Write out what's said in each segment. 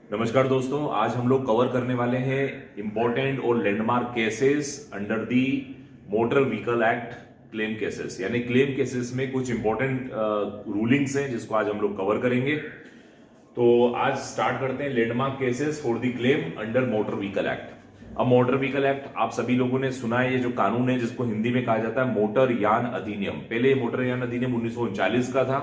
नमस्कार दोस्तों, आज हम लोग कवर करने वाले हैं इंपॉर्टेंट और landmark cases under the motor vehicle act claim cases. यानी क्लेम केसेस में कुछ इंपॉर्टेंट रूलिंग्स हैं जिसको आज हम लोग कवर करेंगे। तो आज स्टार्ट करते हैं landmark cases for the claim under motor vehicle act. अब मोटर व्हीकल एक्ट आप सभी लोगों ने सुना है, ये जो कानून है जिसको हिंदी में कहा जाता है मोटर यान अधिनियम। पहले मोटर यान अधिनियम 1939 का था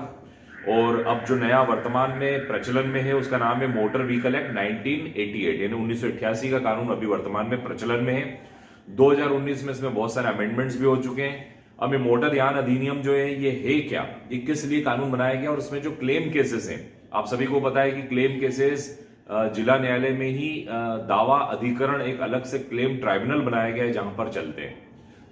और अब जो नया वर्तमान में प्रचलन में है उसका नाम है मोटर व्हीकल एक्ट 1988, यानी 1988 का कानून अभी वर्तमान में प्रचलन में है। 2019 में इसमें बहुत सारे अमेंडमेंट्स भी हो चुके हैं। अब ये मोटर यान अधिनियम जो है ये है क्या, ये किस लिए कानून बनाया गया और उसमें जो क्लेम केसेस हैं, आप सभी को पता है कि क्लेम केसेस जिला न्यायालय में ही दावा अधिकरण एक अलग से क्लेम ट्राइब्यूनल बनाया गया है जहां पर चलते हैं।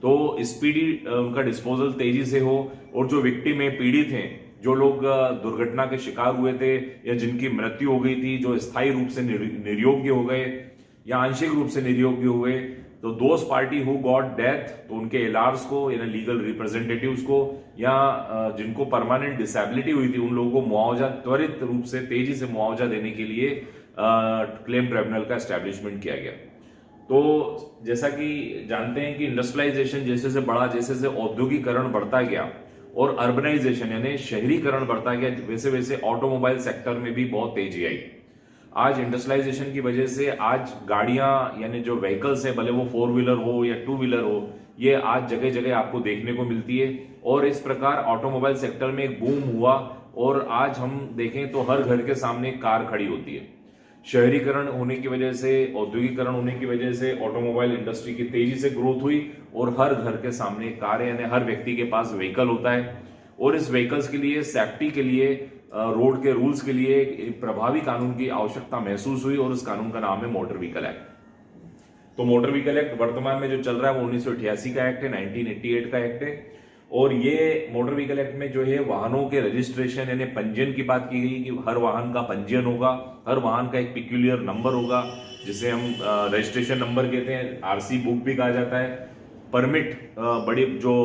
तो स्पीडी उनका डिस्पोजल तेजी से हो और जो विक्टिम है, पीड़ित हैं, जो लोग दुर्घटना के शिकार हुए थे या जिनकी मृत्यु हो गई थी, जो स्थायी रूप से निर्योग्य हो गए या आंशिक रूप से निर्योग्य हुए, तो those party who got death, तो उनके एलार्स को यानी लीगल रिप्रेजेंटेटिव्स को, या जिनको परमानेंट डिसेबिलिटी हुई थी उन लोगों को मुआवजा त्वरित रूप से तेजी से मुआवजा देने के लिए क्लेम ट्राइब्यूनल का एस्टैब्लिशमेंट किया गया। तो जैसा कि जानते हैं कि इंडस्ट्रियलाइजेशन जैसे से बढ़ा, जैसे से औद्योगिकरण बढ़ता गया और अर्बनाइजेशन यानी शहरीकरण बढ़ता गया, वैसे वैसे ऑटोमोबाइल सेक्टर में भी बहुत तेजी आई। आज इंडस्ट्रियलाइजेशन की वजह से आज गाड़ियां यानी जो व्हीकल्स है, भले वो 4 व्हीलर हो या 2 व्हीलर हो, ये आज जगह जगह आपको देखने को मिलती है और इस प्रकार ऑटोमोबाइल सेक्टर में एक बूम हुआ और आज हम देखें तो हर घर के सामने एक कार खड़ी होती है। शहरीकरण होने की वजह से, औद्योगिकरण होने की वजह से ऑटोमोबाइल इंडस्ट्री की तेजी से ग्रोथ हुई और हर घर के सामने कार है, यानी हर व्यक्ति के पास व्हीकल होता है। और इस व्हीकल्स के लिए, सेफ्टी के लिए, रोड के रूल्स के लिए एक प्रभावी कानून की आवश्यकता महसूस हुई और उस कानून का नाम है मोटर व्हीकल एक्ट। तो मोटर व्हीकल एक्ट वर्तमान में जो चल रहा है वो 1988 का एक्ट है, 1988 का एक्ट है। और ये मोटर व्हीकल एक्ट में जो है वाहनों के रजिस्ट्रेशन यानी पंजीयन की बात की गई कि हर वाहन का पंजीयन होगा, हर वाहन का एक पिक्यूलियर नंबर होगा जिसे हम रजिस्ट्रेशन नंबर कहते हैं, आरसी बुक भी कहा जाता है। परमिट, बड़े जो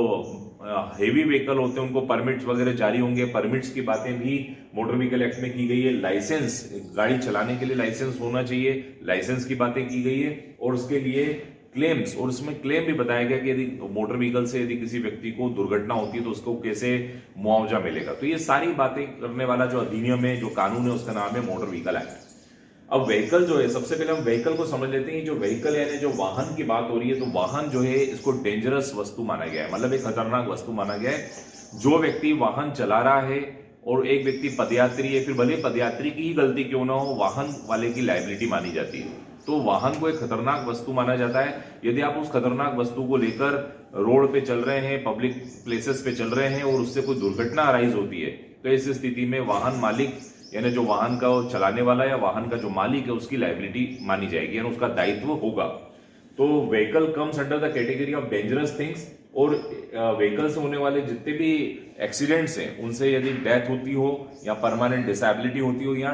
हेवी व्हीकल होते हैं उनको परमिट्स वगैरह जारी होंगे, परमिट्स की बातें भी मोटर व्हीकल एक्ट में की गई है। लाइसेंस, गाड़ी चलाने के लिए लाइसेंस होना चाहिए, लाइसेंस की बातें की गई है। और उसके लिए क्लेम्स, और उसमें क्लेम भी बताया गया कि यदि मोटर व्हीकल से यदि किसी व्यक्ति को दुर्घटना होती है तो उसको कैसे मुआवजा मिलेगा। तो ये सारी बातें करने वाला जो अधिनियम है, जो कानून है, उसका नाम है मोटर व्हीकल एक्ट। अब व्हीकल जो है, सबसे पहले हम व्हीकल को समझ लेते हैं। जो व्हीकल यानी जो वाहन की बात हो रही है, तो वाहन जो है इसको डेंजरस वस्तु माना गया है, मतलब एक खतरनाक वस्तु माना गया है। जो व्यक्ति वाहन चला रहा है और एक व्यक्ति पदयात्री है, फिर भले पदयात्री की ही गलती क्यों ना हो, वाहन वाले की लायबिलिटी मानी जाती है। तो वाहन को एक खतरनाक वस्तु माना जाता है। यदि आप उस खतरनाक वस्तु को लेकर रोड पे चल रहे हैं, पब्लिक प्लेसेस पे चल रहे हैं और उससे कोई दुर्घटना अराइज होती है, तो इस स्थिति में वाहन मालिक यानी जो वाहन का चलाने वाला या वाहन का जो मालिक है उसकी लायबिलिटी मानी जाएगी, यानी उसका दायित्व होगा। तो vehicle comes under the category of dangerous things. और व्हीकल से होने वाले जितने भी एक्सीडेंट्स हैं उनसे यदि डेथ होती हो या परमानेंट डिसेबिलिटी होती हो या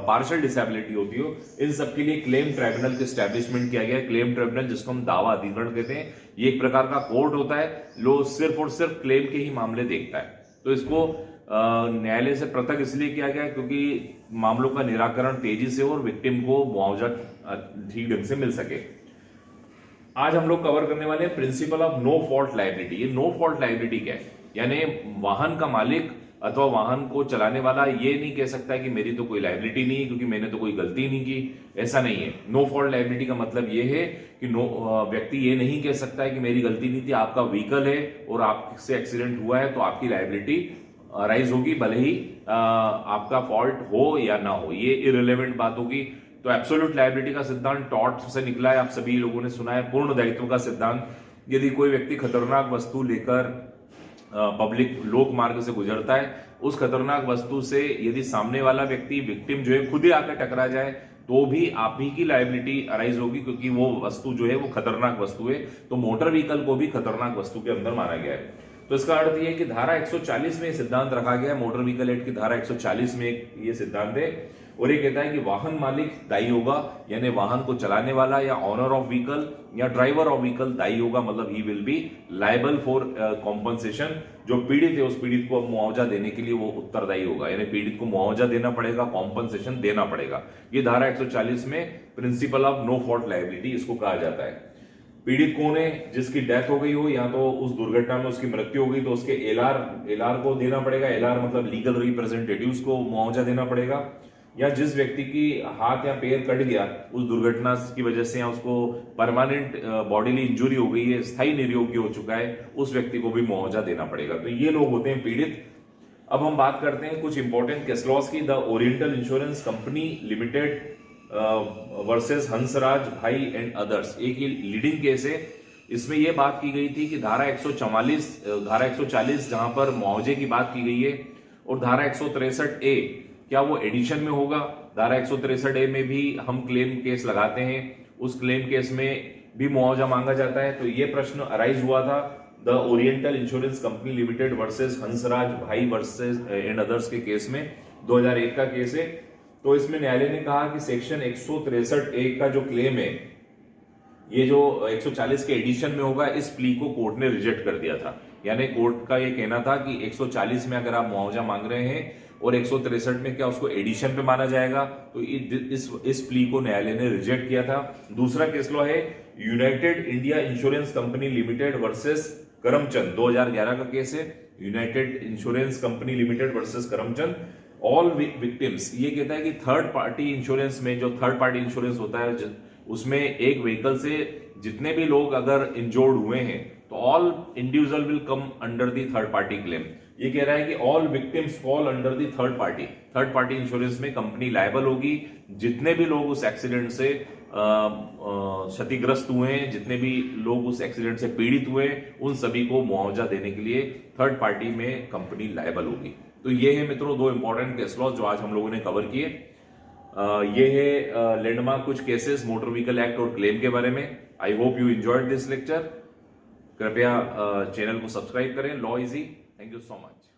पार्शियल डिसेबिलिटी होती हो, इन सब के लिए क्लेम ट्राइब्यूनल का एस्टैब्लिशमेंट किया गया है। क्लेम ट्राइब्यूनल जिसको हम दावा अधिकरण कहते हैं, ये एक प्रकार का कोर्ट होता है, जो सिर्फ और सिर्फ क्लेम के ही मामले देखता है। तो इसको न्यायालय से पृथक इसलिए किया गया क्योंकि मामलों का निराकरण तेजी से और विक्टिम को मुआवजा ठीक ढंग से मिल सके। आज हम लोग कवर करने वाले हैं principle of no fault liability. ये नो फॉल्ट लायबिलिटी क्या है, यानी वाहन का मालिक अथवा वाहन को चलाने वाला ये नहीं कह सकता है कि मेरी तो कोई लायबिलिटी नहीं है क्योंकि मैंने तो कोई गलती नहीं की। ऐसा नहीं है। नो फॉल्ट लायबिलिटी का मतलब ये है कि व्यक्ति ये नहीं कह सकता है कि मेरी गलती नहीं थी, आपका व्हीकल है और आपसे एक्सीडेंट हुआ है तो आपकी लायबिलिटी राइज होगी, भले ही आपका फॉल्ट हो या ना हो, ये इररिलेवेंट बात होगी। तो एब्सोल्यूट लायबिलिटी का सिद्धांत टॉर्ट से निकला है, आप सभी लोगों ने सुना है। पूर्ण दायित्व का सिद्धांत, यदि कोई व्यक्ति खतरनाक वस्तु लेकर पब्लिक लोक मार्ग से गुजरता है, उस खतरनाक वस्तु से यदि सामने वाला व्यक्ति, विक्टिम जो है, खुद ही आकर टकरा जाए तो भी आप ही की लायबिलिटी अराइज होगी क्योंकि वो वस्तु जो है वो खतरनाक वस्तु है। तो मोटर व्हीकल को भी खतरनाक वस्तु के अंदर माना गया है। तो इसका अर्थ यह है कि धारा 140 में सिद्धांत रखा गया है। मोटर व्हीकल एक्ट की धारा 140 में ये सिद्धांत है और ये कहता है कि वाहन मालिक दायी होगा, यानी वाहन को चलाने वाला या ऑनर ऑफ व्हीकल या ड्राइवर ऑफ व्हीकल दायी होगा, मतलब he will be liable for compensation जो पीड़ित है उस पीड़ित को अब मुआवजा देने के लिए वो उत्तरदायी होगा, यानी पीड़ित को मुआवजा देना पड़ेगा, कॉम्पनसेशन देना पड़ेगा। ये धारा 140 में principle of no fault liability इसको कहा जाता है। पीड़ित कौन है? जिसकी डेथ हो गई हो या तो उस दुर्घटना में उसकी मृत्यु हो गई तो उसके एलआर को देना पड़ेगा। एलआर मतलब लीगल रिप्रेजेंटेटिव्स को मुआवजा देना पड़ेगा। या जिस व्यक्ति की हाथ या पैर कट गया उस दुर्घटना की वजह से या उसको परमानेंट बॉडीली इंजुरी हो गई है, स्थायी निरोगी हो चुका है, उस व्यक्ति को भी मुआवजा देना पड़ेगा। तो ये लोग होते हैं पीड़ित। अब हम बात करते हैं कुछ इंपॉर्टेंट केस लॉस की। The oriental insurance company limited versus Hansraj भाई एंड अदर्स, एक ये लीडिंग केस है। इसमें यह बात की गई थी कि धारा 140 जहां पर मुआवजे की बात की गई है, और धारा 163A क्या वो एडिशन में होगा? धारा 163A में भी हम क्लेम केस लगाते हैं, उस क्लेम केस में भी मुआवजा मांगा जाता है। तो ये प्रश्न अराइज हुआ था the oriental insurance company limited versus Hansraj भाई वर्सेस एंड अदर्स के केस में, 2001 का केस है। तो इसमें न्यायालय ने कहा कि सेक्शन 163A का जो क्लेम है ये जो 140 के एडिशन में होगा, इस प्ली को कोर्ट ने रिजेक्ट कर दिया था। यानी कोर्ट का ये कहना था कि 140 में अगर आप मुआवजा मांग रहे हैं और 163 में क्या उसको एडिशन पे माना जाएगा, तो इस प्ली को न्यायालय ने रिजेक्ट किया था। दूसरा केस लॉ है United India insurance company limited versus Karamchand, 2011 का केस है। United insurance company limited versus Karamchand, all victims, ये कहता है कि थर्ड पार्टी इंश्योरेंस में, जो थर्ड पार्टी इंश्योरेंस होता है उसमें एक व्हीकल से जितने भी लोग अगर इंजोर्ड हुए हैं तो all individual will come under the third party claim. ये कह रहा है कि all victims fall under the third party insurance में कंपनी लायबल होगी। जितने भी लोग उस एक्सीडेंट से क्षतिग्रस्त हुए हैं, जितने भी लोग उस एक्सीडेंट से पीड़ित हुए, उन सभी को मुआवजा देने के लिए थर्ड पार्टी में कंपनी लायबल होगी। तो ये है मित्रों दो इंपॉर्टेंट केस लॉज जो आज हम लोगों ने कवर किए। ये है लैंडमार्क कुछ केसेस मोटर व्हीकल एक्ट और क्लेम के बारे में। I hope you enjoyed this lecture. कृपया चैनल को सब्सक्राइब करें। Law easy. Thank you so much.